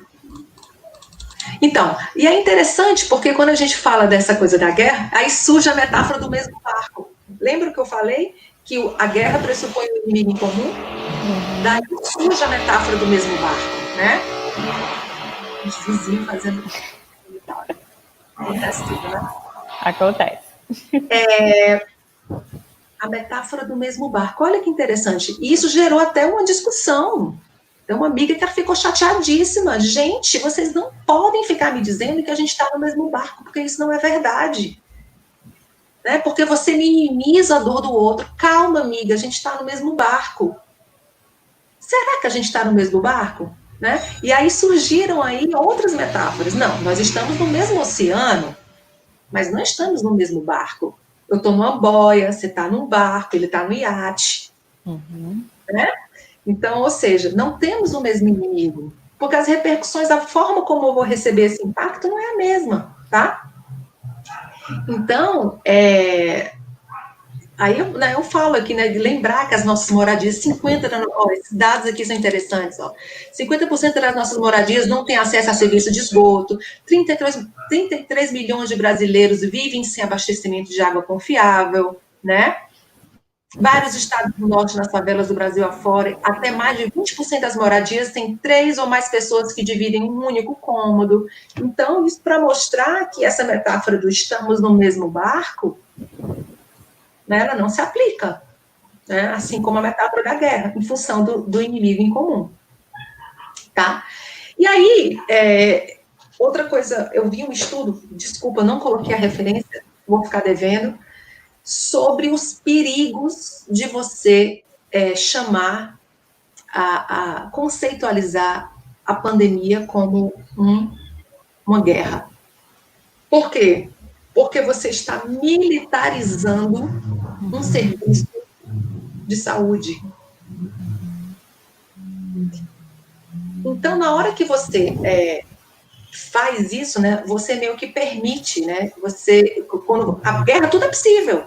Então, e é interessante porque quando a gente fala dessa coisa da guerra, aí surge a metáfora do mesmo barco. Lembra que eu falei que a guerra pressupõe um inimigo em comum? Daí surge a metáfora do mesmo barco, né? Os vizinhos fazendo... Acontece tudo, né? Acontece. A metáfora do mesmo barco. Olha que interessante. E isso gerou até uma discussão. Tem uma amiga que ficou chateadíssima. Gente, vocês não podem ficar me dizendo que a gente está no mesmo barco, porque isso não é verdade. Né? Porque você minimiza a dor do outro. Calma, amiga, a gente está no mesmo barco. Será que a gente está no mesmo barco? Né? E aí surgiram aí outras metáforas. Não, nós estamos no mesmo oceano, mas não estamos no mesmo barco. Eu estou numa boia, você está num barco, ele está no iate. Né? Então, ou seja, não temos o mesmo inimigo, porque as repercussões, a forma como eu vou receber esse impacto não é a mesma, tá? Então, aí eu falo aqui, né, de lembrar que as nossas moradias, 50%, esses dados aqui são interessantes, 50% das nossas moradias não têm acesso a serviço de esgoto, 33 milhões de brasileiros vivem sem abastecimento de água confiável, né? Vários estados do norte, nas favelas do Brasil afora, até mais de 20% das moradias têm 3 ou mais pessoas que dividem um único cômodo. Então, isso para mostrar que essa metáfora do estamos no mesmo barco, né, ela não se aplica, né, assim como a metáfora da guerra, em função do inimigo em comum. Tá? E aí, outra coisa, eu vi um estudo, desculpa, não coloquei a referência, vou ficar devendo, sobre os perigos de você chamar, conceitualizar a pandemia como uma guerra. Por quê? Porque você está militarizando um serviço de saúde. Então, na hora que você faz isso, né, você meio que permite, né, quando a guerra tudo é possível.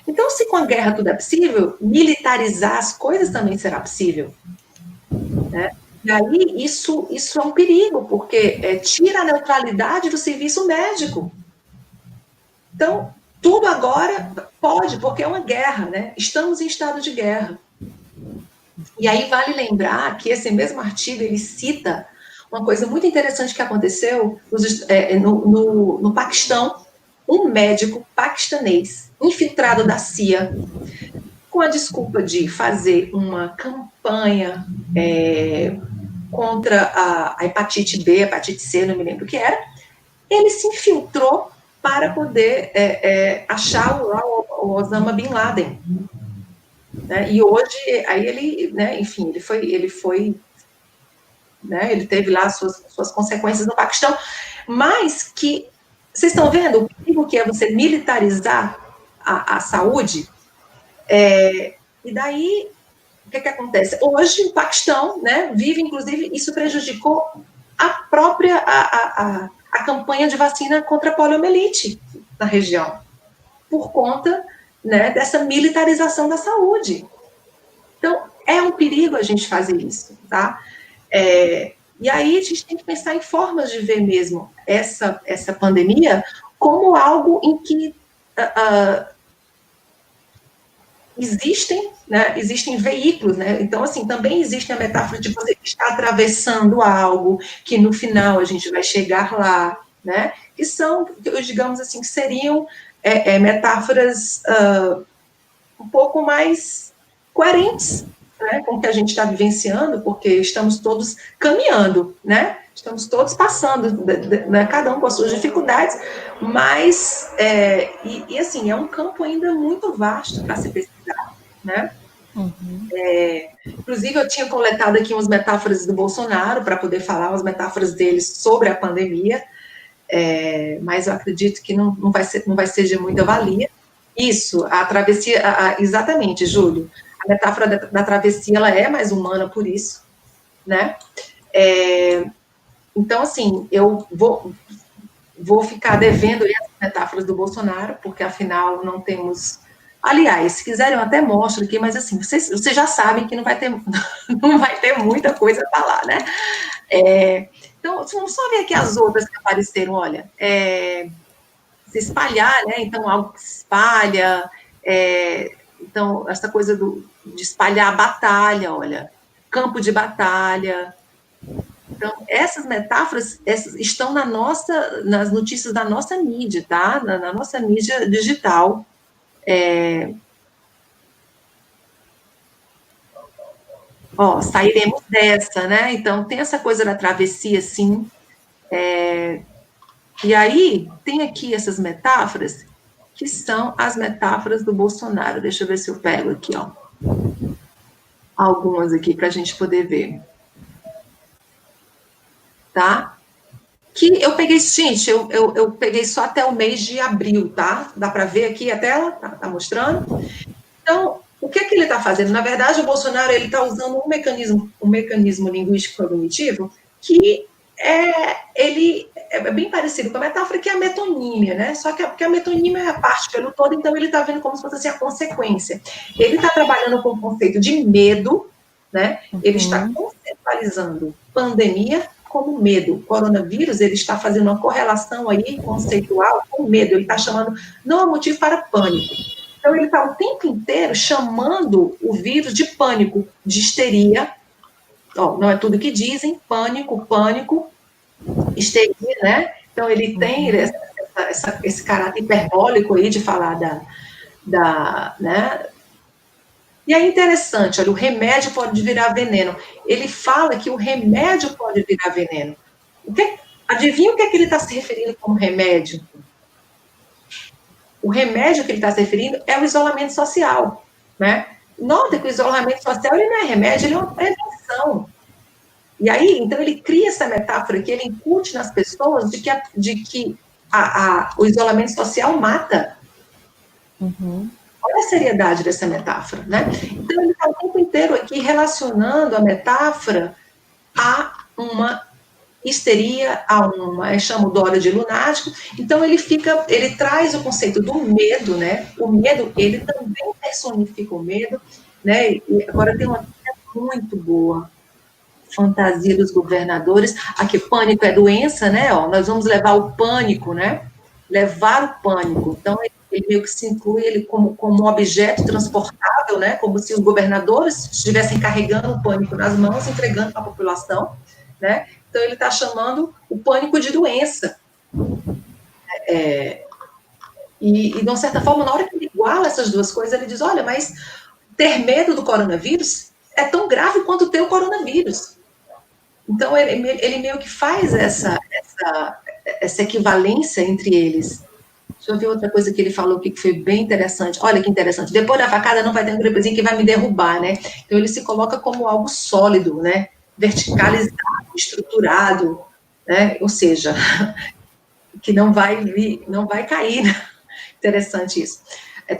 Então, se com a guerra tudo é possível, militarizar as coisas também será possível. Né? E aí, isso é um perigo, porque tira a neutralidade do serviço médico. Então, tudo agora pode, porque é uma guerra, né? Estamos em estado de guerra. E aí vale lembrar que esse mesmo artigo, ele cita uma coisa muito interessante que aconteceu no Paquistão. Um médico paquistanês, infiltrado da CIA, com a desculpa de fazer uma campanha contra a hepatite B, hepatite C, não me lembro o que era, ele se infiltrou para poder achar o Osama Bin Laden. Né? E hoje, aí ele, né, enfim, ele foi, né, ele teve lá suas consequências no Paquistão, mas que, vocês estão vendo o perigo que é você militarizar a saúde? E daí, o que acontece? Hoje, o Paquistão, né, vive, inclusive, isso prejudicou a própria a campanha de vacina contra a poliomielite na região, por conta, né, dessa militarização da saúde. Então, é um perigo a gente fazer isso, tá? E aí a gente tem que pensar em formas de ver mesmo essa pandemia como algo em que existem veículos, né? Então, assim, também existe a metáfora de você estar atravessando algo, que no final a gente vai chegar lá, né? Que são, digamos assim, que seriam metáforas um pouco mais coerentes, né, com o que a gente está vivenciando, porque estamos todos caminhando, né? Estamos todos passando, né, cada um com as suas dificuldades, mas, assim, é um campo ainda muito vasto para se pesquisar, né? Uhum. Inclusive, eu tinha coletado aqui umas metáforas do Bolsonaro para poder falar umas metáforas deles sobre a pandemia, mas eu acredito que não vai ser de muita valia. Isso, a travessia, exatamente, Júlio. A metáfora da travessia, ela é mais humana por isso, né? Então, assim, eu vou ficar devendo as metáforas do Bolsonaro, porque afinal não temos. Aliás, se quiserem eu até mostro aqui, mas assim, vocês já sabem que não vai ter, não vai ter muita coisa para lá, né? Então, vamos só ver aqui as outras que apareceram, olha. Se espalhar, né? Então, algo que se espalha. Então, essa coisa de espalhar a batalha, olha. Campo de batalha. Então, essas metáforas estão nas notícias da nossa mídia, tá? Na nossa mídia digital. Sairemos dessa, né? Então, tem essa coisa da travessia, sim. E aí, tem aqui essas metáforas, que são as metáforas do Bolsonaro. Deixa eu ver se eu pego aqui, ó. Algumas aqui para a gente poder ver. Tá? Que eu peguei, gente, eu peguei só até o mês de abril, tá? Dá para ver aqui a tela? Tá mostrando? Então, o que ele está fazendo? Na verdade, o Bolsonaro ele está usando um mecanismo linguístico cognitivo que ele é bem parecido com a metáfora, que é a metonímia, né? Só que porque a metonímia é a parte pelo todo, então ele está vendo como se fosse assim, a consequência. Ele está trabalhando com o conceito de medo, né? Ele está conceitualizando pandemia como medo. Coronavírus, ele está fazendo uma correlação aí conceitual com medo. Ele está chamando, não é motivo para pânico. Então, ele está o tempo inteiro chamando o vírus de pânico, de histeria. Não é tudo que dizem, pânico, histeria, né? Então, ele tem esse caráter hiperbólico aí de falar né? E é interessante, olha, o remédio pode virar veneno. Ele fala que o remédio pode virar veneno. Adivinha o que ele está se referindo como remédio? O remédio que ele está se referindo é o isolamento social, né? Nota que o isolamento social ele não é remédio, ele é uma prevenção. E aí, então, ele cria essa metáfora que ele incute nas pessoas de que o isolamento social mata. Olha a seriedade dessa metáfora, né? Então, ele está o tempo inteiro aqui relacionando a metáfora a uma histeria, chama o Dória de lunático. Então, ele traz o conceito do medo, né? O medo, ele também personifica o medo, né? E agora tem uma muito boa, fantasia dos governadores. Aqui, pânico é doença, né? Nós vamos levar o pânico, né? Levar o pânico. Então, ele meio que se inclui ele como um objeto transportável, né? Como se os governadores estivessem carregando o pânico nas mãos, entregando para a população, né? Então, ele está chamando o pânico de doença. E, de uma certa forma, na hora que ele iguala essas duas coisas, ele diz, olha, mas ter medo do coronavírus é tão grave quanto ter o coronavírus. Então, ele meio que faz essa equivalência entre eles. Deixa eu ver outra coisa que ele falou que foi bem interessante. Olha que interessante. Depois da facada não vai ter um gripezinho que vai me derrubar, né? Então, ele se coloca como algo sólido, né? Verticalizado, estruturado, né? Ou seja, que não vai cair. Interessante isso.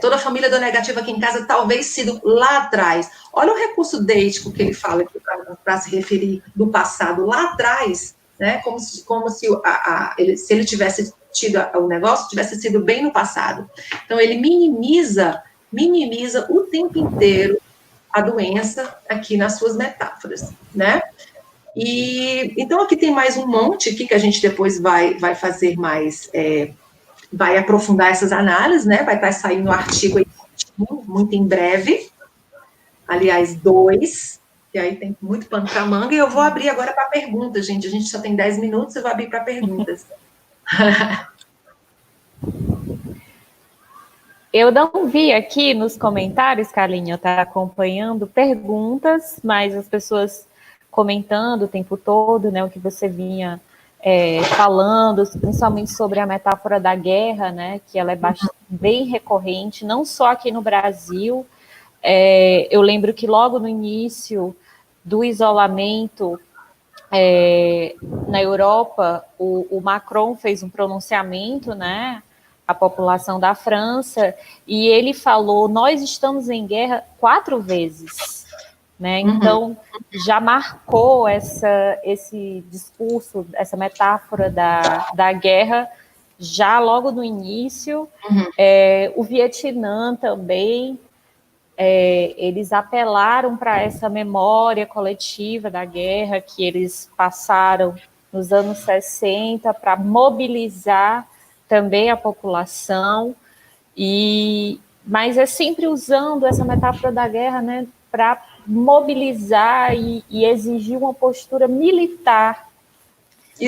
Toda a família do negativo aqui em casa talvez sido lá atrás. Olha o recurso deítico que ele fala aqui para se referir do passado lá atrás, né? Como se ele tivesse tido o negócio, tivesse sido bem no passado. Então, ele minimiza o tempo inteiro a doença aqui nas suas metáforas, né? E, então, aqui tem mais um monte aqui que a gente depois vai fazer mais, vai aprofundar essas análises, né? Vai estar saindo um artigo aí, muito em breve, aliás, 2, e aí tem muito pano para manga, e eu vou abrir agora para perguntas, gente. A gente só tem 10 minutos, eu vou abrir para perguntas. Eu não vi aqui nos comentários, Carlinha, eu estava acompanhando perguntas, mas as pessoas comentando o tempo todo, né, o que você vinha falando, principalmente sobre a metáfora da guerra, né, que ela é bem recorrente, não só aqui no Brasil. Eu lembro que logo no início do isolamento, na Europa, o Macron fez um pronunciamento, né, à população da França, e ele falou: nós estamos em guerra 4 vezes. Né? Então, já marcou esse discurso, essa metáfora da guerra, já logo no início. O Vietnã também, eles apelaram para essa memória coletiva da guerra que eles passaram nos anos 60 para mobilizar também a população, mas é sempre usando essa metáfora da guerra, né, para mobilizar e exigir uma postura militar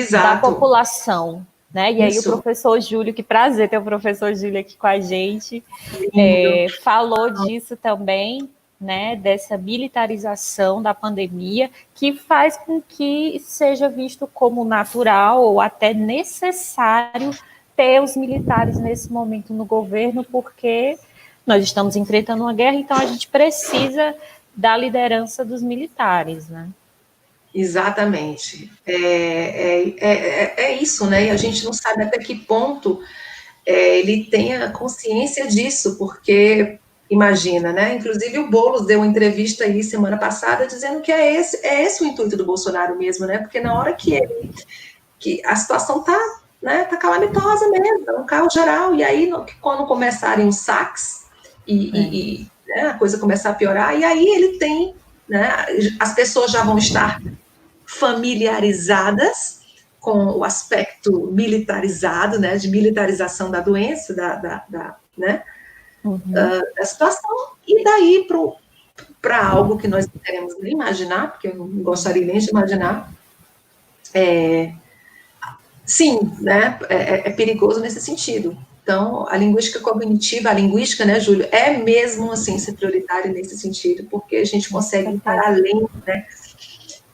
da população. Né? E aí o professor Júlio, que prazer ter o professor Júlio aqui com a gente, falou disso também, né, dessa militarização da pandemia, que faz com que seja visto como natural ou até necessário ter os militares nesse momento no governo, porque nós estamos enfrentando uma guerra, então a gente precisa da liderança dos militares, né? Exatamente. É isso, né? E a gente não sabe até que ponto ele tenha consciência disso, porque imagina, né? Inclusive o Boulos deu uma entrevista aí semana passada dizendo que é esse o intuito do Bolsonaro mesmo, né? Porque na hora que a situação tá, né, tá calamitosa mesmo, é um caos geral, e aí quando começarem os saques né, a coisa começar a piorar, e aí ele tem, né, as pessoas já vão estar familiarizadas com o aspecto militarizado, né, de militarização da doença, né, da situação, e daí para algo que nós não queremos nem imaginar, porque eu não gostaria nem de imaginar, sim, né, é perigoso nesse sentido. Então, a linguística cognitiva, a linguística, né, Júlio, é mesmo uma ciência prioritária nesse sentido, porque a gente consegue ir para além, né,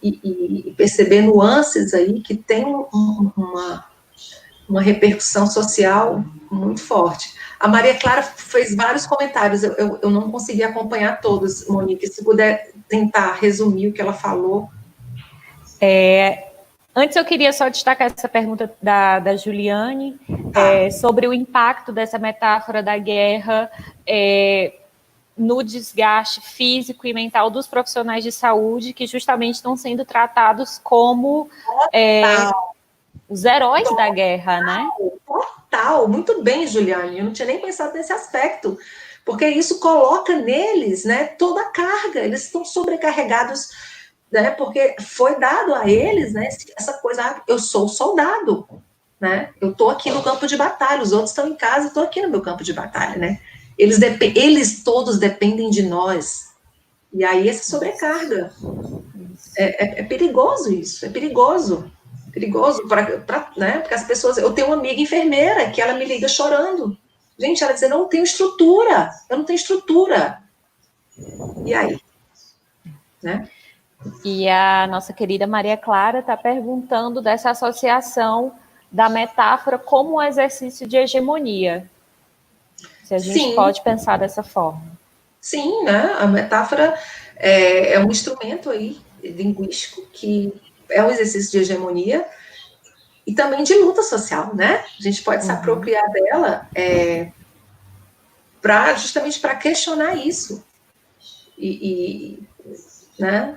e perceber nuances aí que tem uma repercussão social muito forte. A Maria Clara fez vários comentários, eu não consegui acompanhar todos, Monique, se puder tentar resumir o que ela falou. Antes eu queria só destacar essa pergunta da Juliane, sobre o impacto dessa metáfora da guerra no desgaste físico e mental dos profissionais de saúde, que justamente estão sendo tratados como os heróis da guerra, né? Total, muito bem, Juliane, eu não tinha nem pensado nesse aspecto, porque isso coloca neles, né, toda a carga, eles estão sobrecarregados, né, porque foi dado a eles, né, essa coisa, eu sou soldado, né, eu estou aqui no campo de batalha, os outros estão em casa, eu estou aqui no meu campo de batalha, né, eles todos dependem de nós, e aí essa sobrecarga, é perigoso isso, é perigoso né, porque as pessoas, eu tenho uma amiga enfermeira que ela me liga chorando, gente, ela diz, eu não tenho estrutura, e aí, né? E a nossa querida Maria Clara está perguntando dessa associação da metáfora como um exercício de hegemonia. Se a gente pode pensar dessa forma. Sim, né? A metáfora é um instrumento aí linguístico que é um exercício de hegemonia e também de luta social, né? A gente pode se apropriar dela justamente para questionar isso. Né?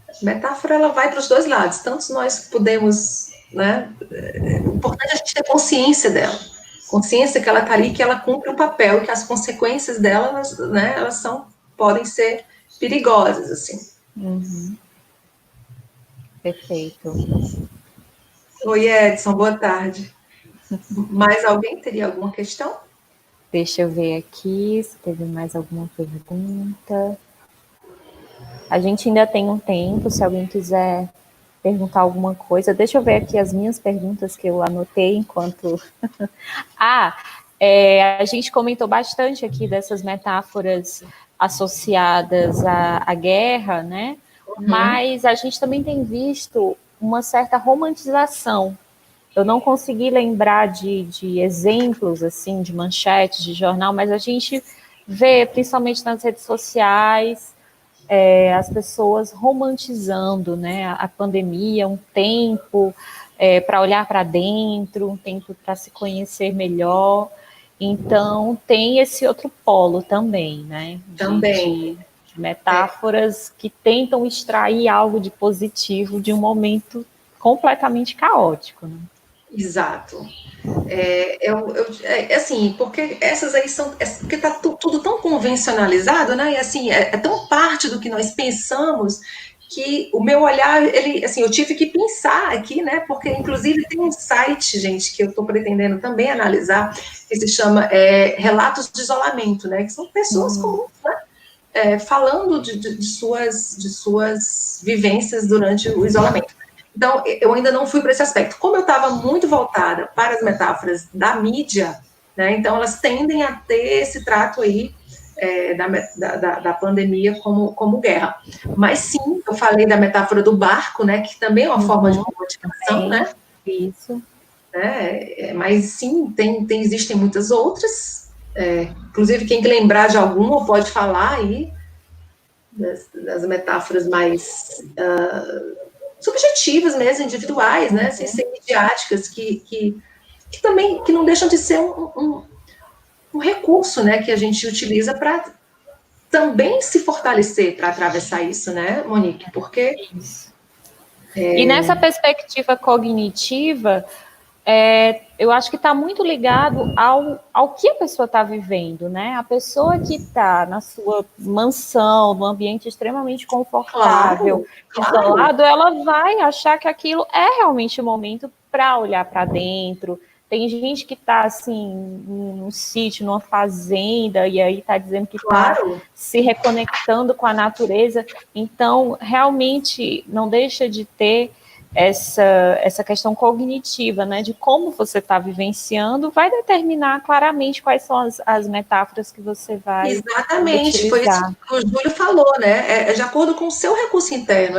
A metáfora ela vai para os dois lados, tanto nós podemos, né? É importante a gente ter consciência dela, consciência que ela está ali, que ela cumpre um papel, e que as consequências dela, né? Elas podem ser perigosas, assim. Perfeito. Oi, Edson, boa tarde. Mais alguém teria alguma questão? Deixa eu ver aqui se teve mais alguma pergunta. A gente ainda tem um tempo, se alguém quiser perguntar alguma coisa. Deixa eu ver aqui as minhas perguntas que eu anotei enquanto... A gente comentou bastante aqui dessas metáforas associadas à guerra, né? Mas a gente também tem visto uma certa romantização. Eu não consegui lembrar de exemplos, assim, de manchetes de jornal, mas a gente vê, principalmente nas redes sociais, as pessoas romantizando, né, a pandemia, um tempo para olhar para dentro, um tempo para se conhecer melhor. Então, tem esse outro polo também, né? De metáforas que tentam extrair algo de positivo de um momento completamente caótico, né? Exato. Assim, porque essas aí são. Porque está tudo tão convencionalizado, né? E assim, é tão parte do que nós pensamos que o meu olhar, ele, assim, eu tive que pensar aqui, né? Porque, inclusive, tem um site, gente, que eu estou pretendendo também analisar, que se chama Relatos de Isolamento, né? Que são pessoas comuns, né? Falando de suas vivências durante o isolamento. Então, eu ainda não fui para esse aspecto. Como eu estava muito voltada para as metáforas da mídia, né, então elas tendem a ter esse trato aí da pandemia como guerra. Mas sim, eu falei da metáfora do barco, né, que também é uma forma de comunicação, né? Isso. Mas sim, existem muitas outras. Inclusive, quem lembrar de alguma pode falar aí das metáforas mais subjetivas mesmo, individuais, né, sem ser midiáticas, que também que não deixam de ser um recurso, né, que a gente utiliza para também se fortalecer para atravessar isso, né, Monique? Porque e nessa perspectiva cognitiva, eu acho que está muito ligado ao que a pessoa está vivendo, né? A pessoa que está na sua mansão, num ambiente extremamente confortável, isolado, ela vai achar que aquilo é realmente o momento para olhar para dentro. Tem gente que está assim num sítio, numa fazenda, e aí está dizendo que está se reconectando com a natureza. Então, realmente não deixa de ter essa questão cognitiva, né, de como você está vivenciando, vai determinar claramente quais são as metáforas que você vai Exatamente, utilizar. foi isso que o Júlio falou, né? É de acordo com o seu recurso interno,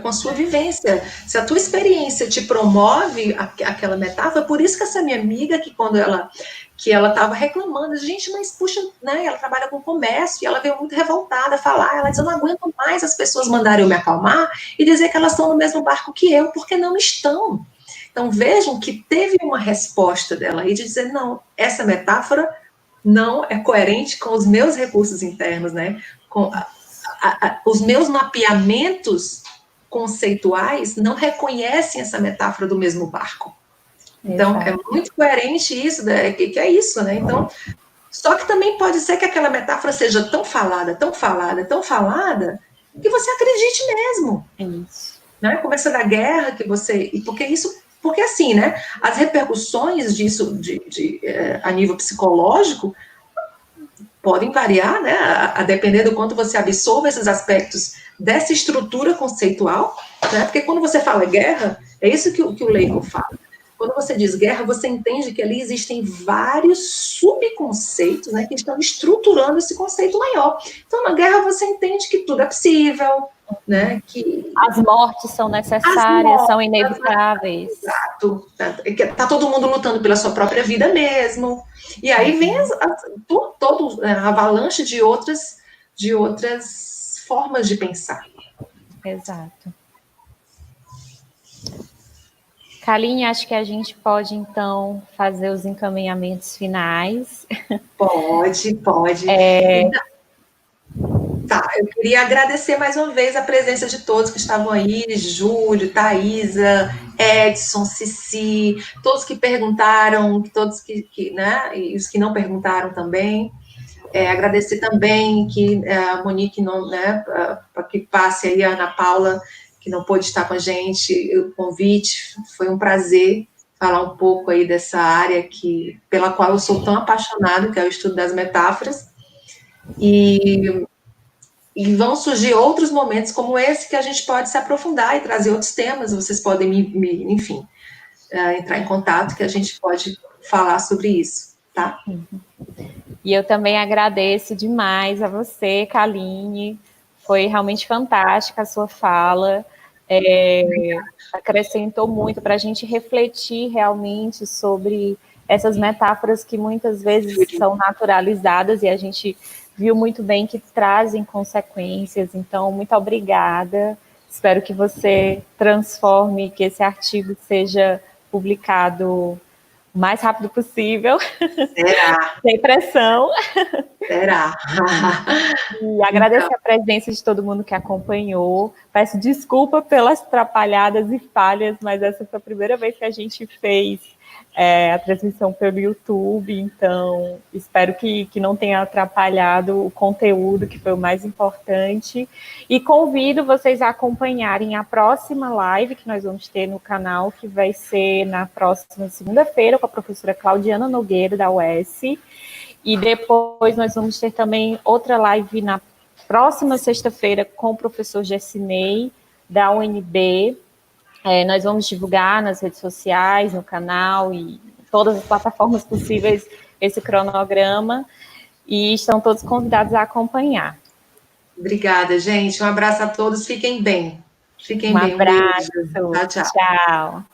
com a sua vivência. Se a tua experiência te promove aquela metáfora, por isso que essa minha amiga, que quando ela estava reclamando, gente, mas puxa, né? Ela trabalha com comércio e ela veio muito revoltada falar. Ela disse: eu não aguento mais as pessoas mandarem eu me acalmar e dizer que elas estão no mesmo barco que eu, porque não estão. Então vejam que teve uma resposta dela aí de dizer: não, essa metáfora não é coerente com os meus recursos internos, né? Com os meus mapeamentos conceituais não reconhecem essa metáfora do mesmo barco. Então, é muito coerente isso, né? que é isso, né? Então, só que também pode ser que aquela metáfora seja tão falada, tão falada, tão falada, que você acredite mesmo. Isso. Né? Começa da guerra, que você... Porque assim, né? As repercussões disso a nível psicológico podem variar, né? A depender do quanto você absorva esses aspectos dessa estrutura conceitual, né? Porque quando você fala guerra, é isso que o Leico fala. Quando você diz guerra, você entende que ali existem vários subconceitos, né, que estão estruturando esse conceito maior. Então, na guerra, você entende que tudo é possível, né, que as mortes são necessárias, são inevitáveis. Exato. Tá todo mundo lutando pela sua própria vida mesmo. E aí vem todo a avalanche de outras formas de pensar. Exato. Kaline, acho que a gente pode, então, fazer os encaminhamentos finais. Pode. Tá, eu queria agradecer mais uma vez a presença de todos que estavam aí, Júlio, Thaisa, Edson, Cici, todos que perguntaram, todos né, e os que não perguntaram também. Agradecer também que a Monique, não, né, para que passe aí a Ana Paula, que não pôde estar com a gente, o convite, foi um prazer falar um pouco aí dessa área pela qual eu sou tão apaixonada, que é o estudo das metáforas, e vão surgir outros momentos como esse que a gente pode se aprofundar e trazer outros temas, vocês podem enfim, entrar em contato que a gente pode falar sobre isso. tá? E eu também agradeço demais a você, Kaline. Foi realmente fantástica a sua fala. Acrescentou muito para a gente refletir realmente sobre essas metáforas que muitas vezes são naturalizadas e a gente viu muito bem que trazem consequências. Então, muito obrigada. Espero que você transforme, que esse artigo seja publicado o mais rápido possível. Será? Sem pressão. Será? E agradecer a presença de todo mundo que acompanhou. Peço desculpa pelas atrapalhadas e falhas, mas essa foi a primeira vez que a gente fez a transmissão pelo YouTube, então espero que não tenha atrapalhado o conteúdo, que foi o mais importante. E convido vocês a acompanharem a próxima live que nós vamos ter no canal, que vai ser na próxima segunda-feira, com a professora Claudiana Nogueira, da UES. E depois nós vamos ter também outra live na próxima sexta-feira com o professor Gessinei, da UNB. Nós vamos divulgar nas redes sociais, no canal e todas as plataformas possíveis esse cronograma. E estão todos convidados a acompanhar. Obrigada, gente. Um abraço a todos. Fiquem bem. Fiquem Um bem. Um abraço. beijo. Tchau, tchau. Tchau.